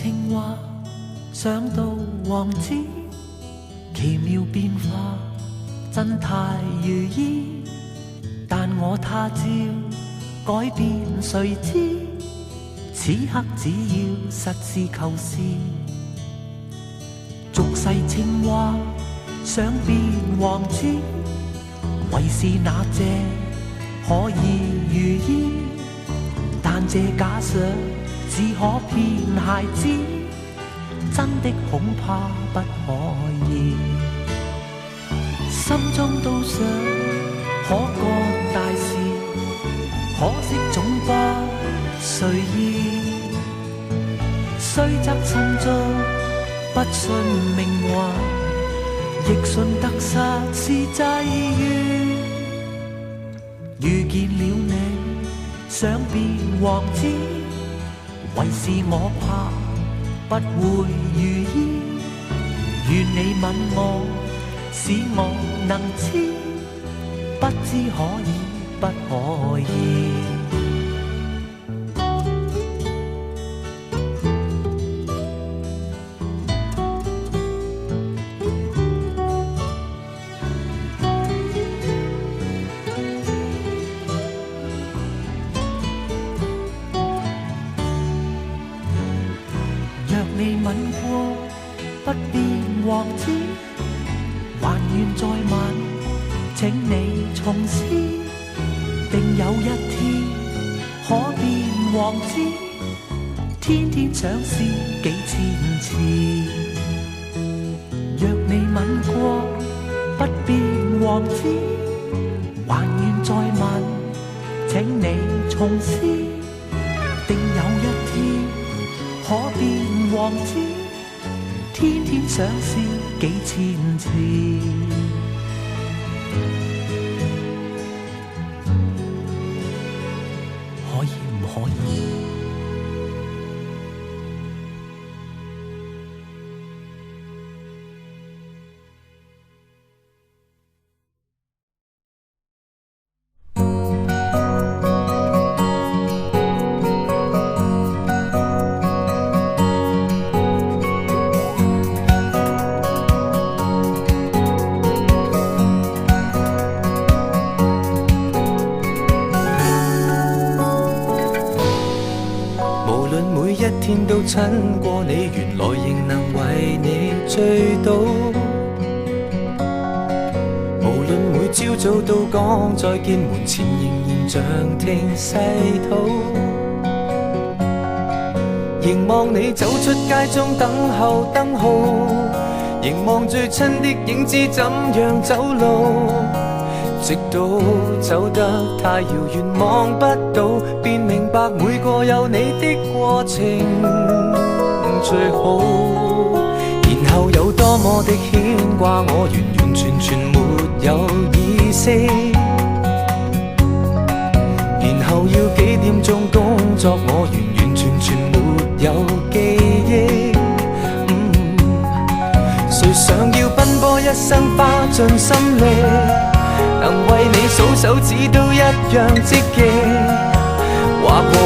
青蛙，想到王子，奇妙變化真太如意。但我他朝改變誰知？此刻只要實事求是，俗世青蛙想變王子，為是那這可以如意。但這假想只可騙孩子，真的恐怕不可以。心中都想可幹大事，可惜總不隨意。雖則心中不信命運，亦信得失是際遇。遇見了你，想變王子，為是我怕不會如意。願你吻我，使我能知，不知可以不可以。你吻過不變王子，還願再吻，請你重施。定有一天可變王子，天天想試幾千次。若你吻過不變王子，還願再吻，請你重施。定有一天可變王子，天天想試幾千次。可以唔可以？天都親過你，原來仍能為你醉倒。無論每朝早都講再見，門前仍然像聽細土。凝望你走出街中等候燈號，凝望最親的影子怎樣走路。直到走得太遙遠望不到，便明白每個有你的過程最好。然後有多麼的牽掛，我完完全全沒有意識。然後要幾點鐘工作，我完完全全沒有記憶。誰想要奔波一生花盡心力，能為你數手指都一樣積極。話我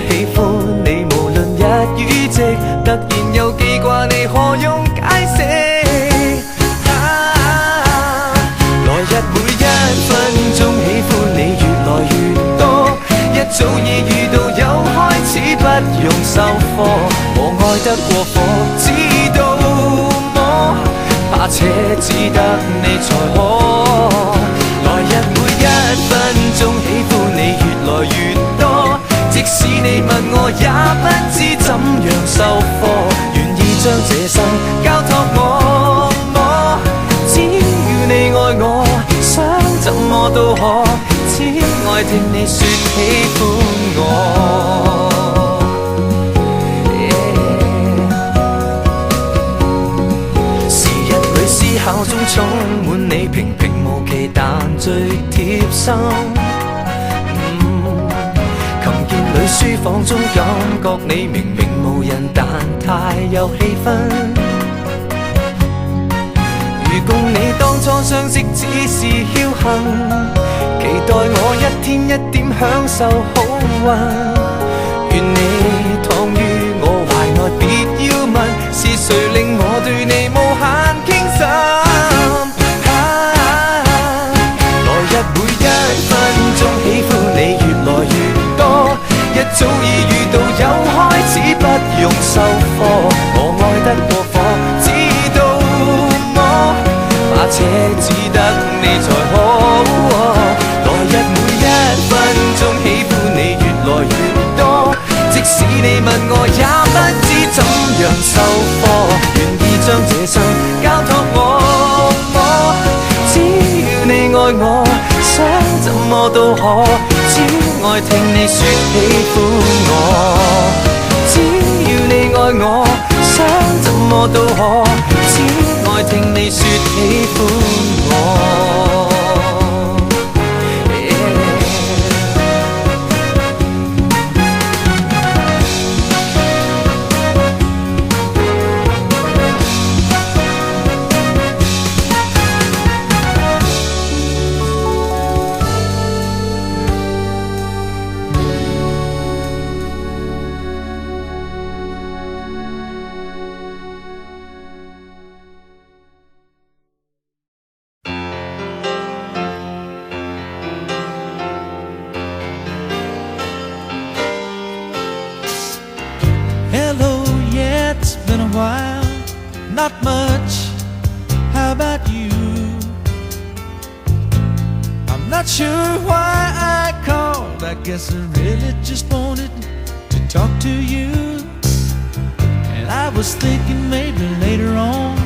喜歡你，無論日與夕，突然又記掛你，何用解釋？來日每一分鐘喜歡你越來越多，一早已預到有開始，不用授課。我愛得過火，知道麼？怕且只得你才可。來日每一分鐘喜歡你越來越多，即使你問我也不知怎樣授課。願意將這生交託我，只要你愛我，想怎麼都可，只愛聽你說喜歡我。時日裏思考中充滿你，平平無奇但最貼心。琴鍵裏書房中感覺你明明無人，但太有氣氛。如共你當初相識只是僥倖，期待我一天一點享受好運。願你躺於我懷內，別誰令我對你無限傾心？來日每一分鐘喜歡你越來越多，一早已預到有開始，不用授課。我愛得過火，知道麼？怕且只得你才可。來日每一分鐘喜歡你越來越多，即使你問我也不知怎樣授課。願意將這生交託我麼？只要你愛我，想怎麼都可。只愛聽你說喜歡我。只要你愛我，想怎麼都可。只愛聽你說喜歡我。Not much, how about you? I'm not sure why I called, I guess I really just wanted to talk to you. And I was thinking maybe later on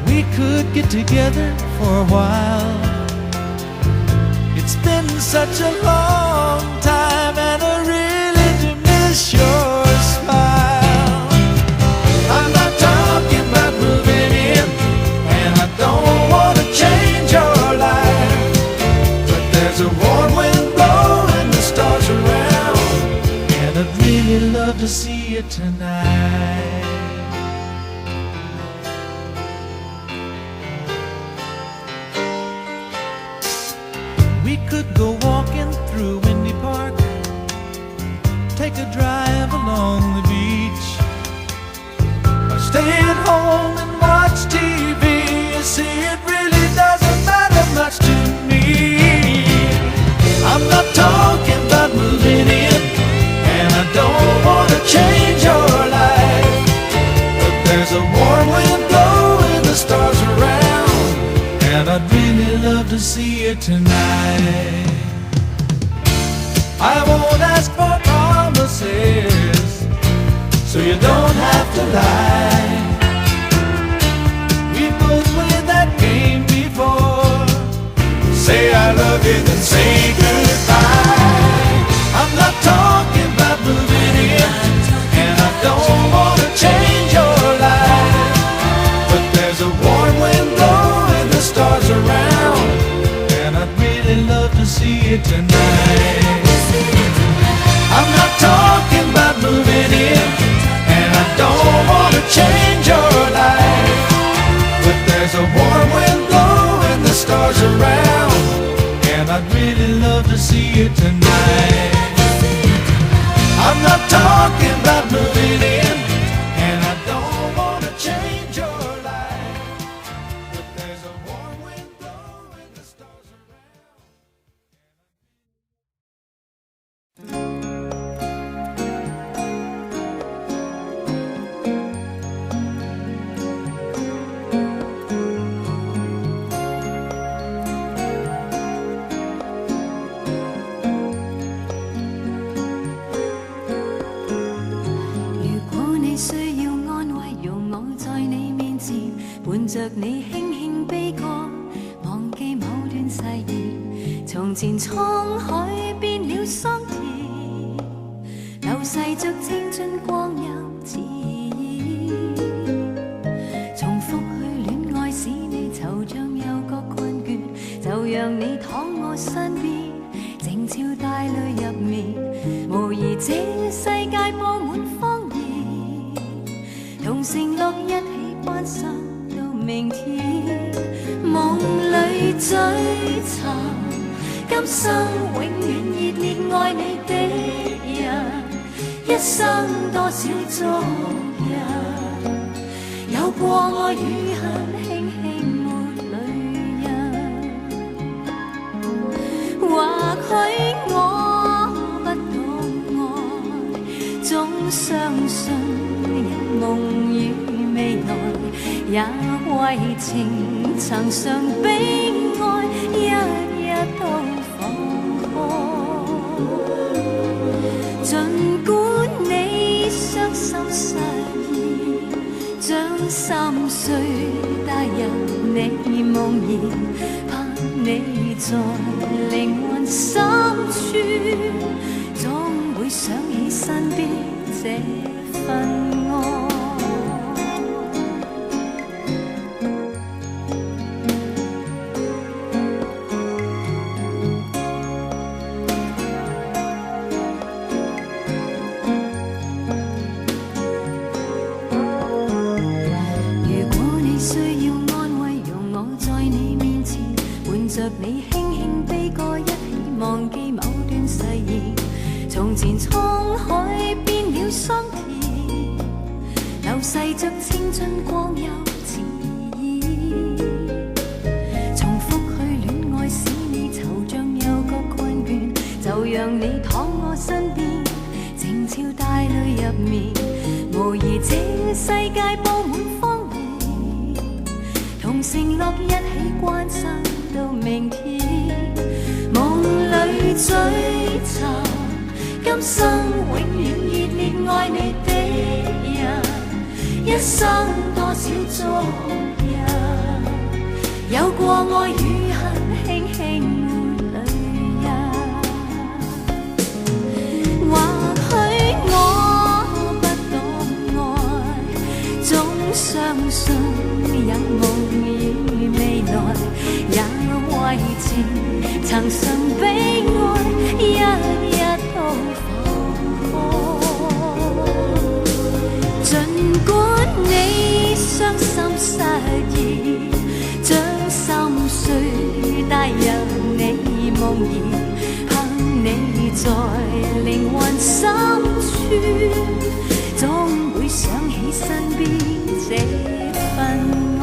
we could get together for a while. It's been such a long time and I really do miss your smile. I'm not talking about moving in, and I don't want to change your life, but there's a warm wind blowing the stars around, and I'd really love to see you tonight. We could go walking through Windy Park, take a drive along the beach, stay at home and watch TV. You see, it really doesn't matter much to me. I'm not talking about moving in, and I don't want to change your life, but there's a warm wind blowing the stars around, and I'd really love to see you tonight. I won't ask for promises, so you don't have to lie. We both played that game before. Say I love you, then say goodbye. I'm not talking about moving in, and I don't want to change your life, but there's a warm wind blowing the stars around, and I'd really love to see you tonight. I'm not talking about moving in, don't want to change your life, but there's a warm wind blowing the stars around, and I'd really love to see you tonight. I'm not talking about moving in, and I don't want to change your life, but there's a warm wind blowing the stars around.伴着你輕輕悲歌，忘記某段誓言。從前滄海變了桑田，流逝着青春光陰似煙。重複去戀愛使你惆悵又覺困倦，就讓你躺我身邊，靜悄帶淚入眠。無疑這世界佈滿謊言，同承諾一起關心明天，夢裏追尋，今生永遠熱烈愛你的人，一生多少足印，過愛與恨，輕輕抹淚印。或許我不懂愛，總相信有夢與未來，也為情曾常悲哀，一一都放開。儘管你傷心失意，將心碎帶入你夢兒，盼你在靈魂深處，總會想起身邊這份愛。你輕輕悲歌，一起忘記某段誓言。從前滄海變了桑田，流逝着青春光陰遲疑。重複去戀愛，使你惆悵又覺困倦，就讓你躺我身邊，靜悄帶淚入眠。無疑這世界佈滿荒蕪，同承諾一起關心到明天，夢裏追尋今生永遠熱烈愛你的人，一生多少遭人，有過愛與恨，輕輕抹淚印。或許我不懂愛，總相信有夢與未來，也為情曾常悲哀，一一都放開。儘管你傷心失意，將心碎帶入你夢兒，盼你在靈魂深處，總會想起身邊這份愛。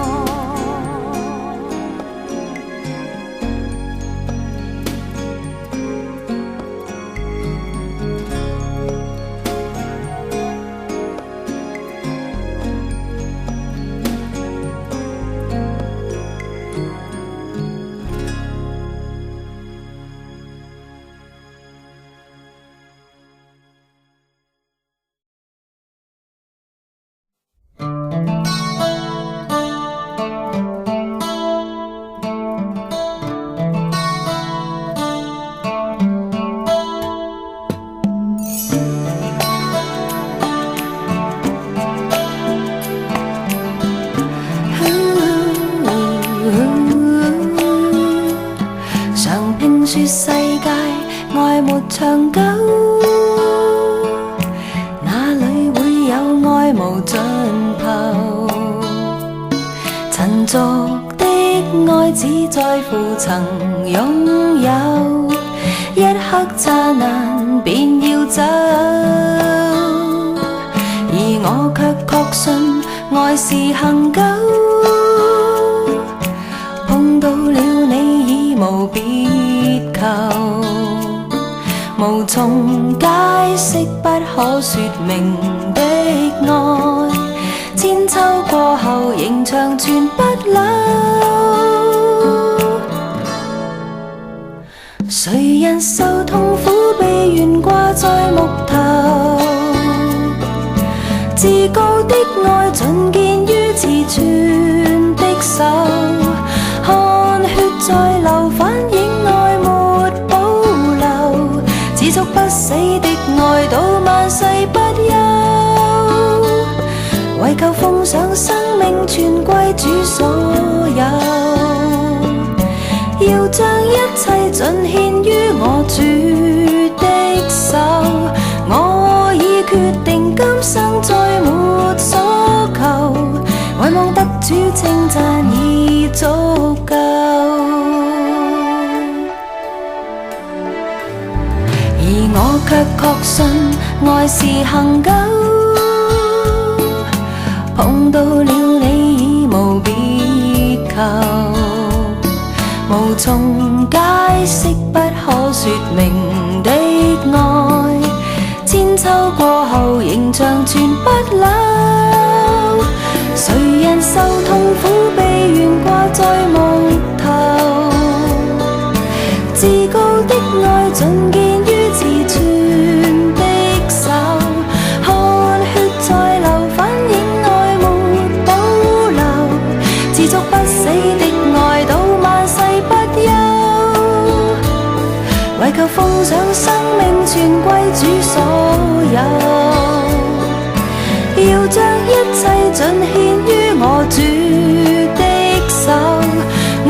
說世界愛沒長久，哪裏會有愛無盡頭？塵俗的愛只在乎曾擁有，一刻剎那便要走，而我卻確信愛是恆久，碰到了你已無別求，無從解釋不可說明的愛，千秋過後仍長存不朽。誰人受痛苦被懸掛在木頭，至高的愛盡見於慈存的手，汗血在流反映愛沒保留，只速不死的愛到萬世不休，為求奉上生命全歸主所有，要將一切盡獻於我主的手，我已決定今生再沒所求，唯望得主稱讚已足夠，而我卻確信愛是恆久，碰到了你無從解釋不可說明的愛，千秋過後仍長存不朽。誰人受痛苦被懸掛在木頭，至高的愛盡見於慈存的手，汗血在流反映愛沒保留，持續不死的愛到萬世不休，為求奉上生命全歸主所有，要將一切盡獻於我主的手，我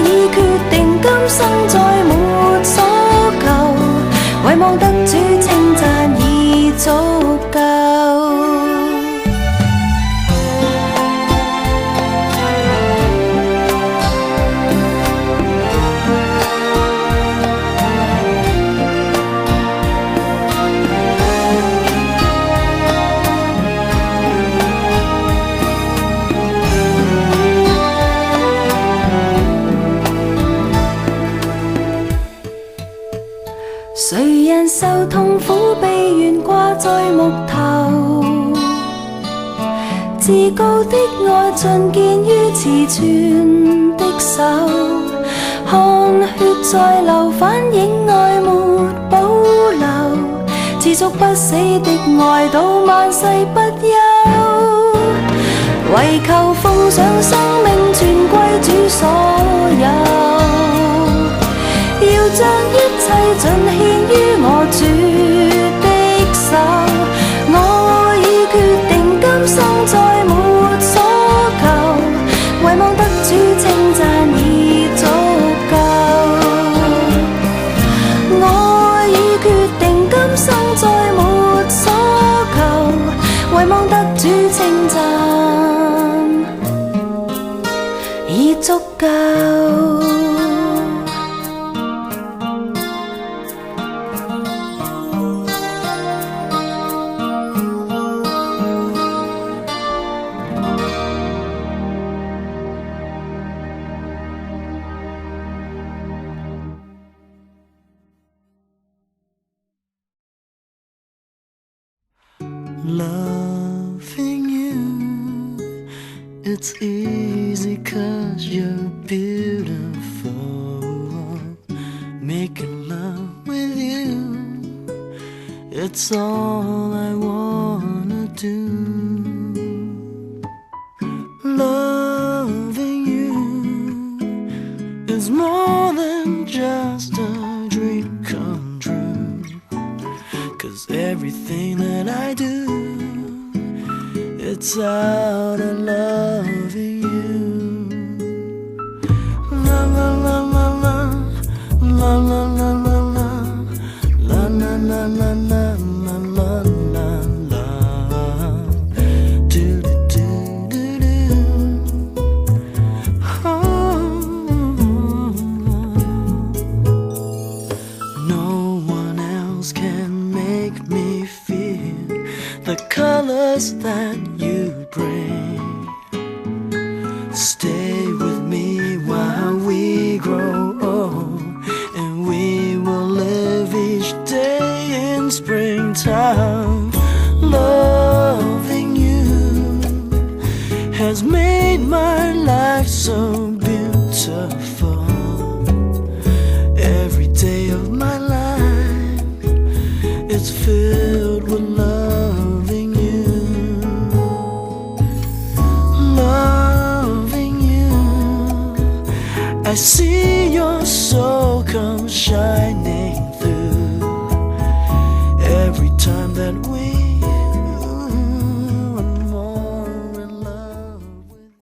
已決定今生再沒所求，唯望得主稱讚已足夠。誰人受痛苦被懸掛在木頭，至高的愛盡見於慈存的手，汗血在流反映愛沒保留，持續不死的愛到萬世不休，為求奉上生命全歸主所有，要將一切盡獻於我主的手，我已決定今生再沒所求，唯望得主稱讚已足夠。我已決定今生再沒所求，唯望得主稱讚已足夠。Loving you, it's easy 'cause you're beautiful. Making love with you, it's all I wanna do. Loving you is more than just a dream come true, 'cause everything that I do, it's out of loving you. La la la la la, la la la la la, la la la la la, la la la, do do do do do. Oh, no one else can make me feel the colors that you bring. Stay with me while we grow old, and we will live each day in springtime. Loving you has made my life so beautiful. Every day of my life, it's filled with loving you. Loving you, I see your soul come shine.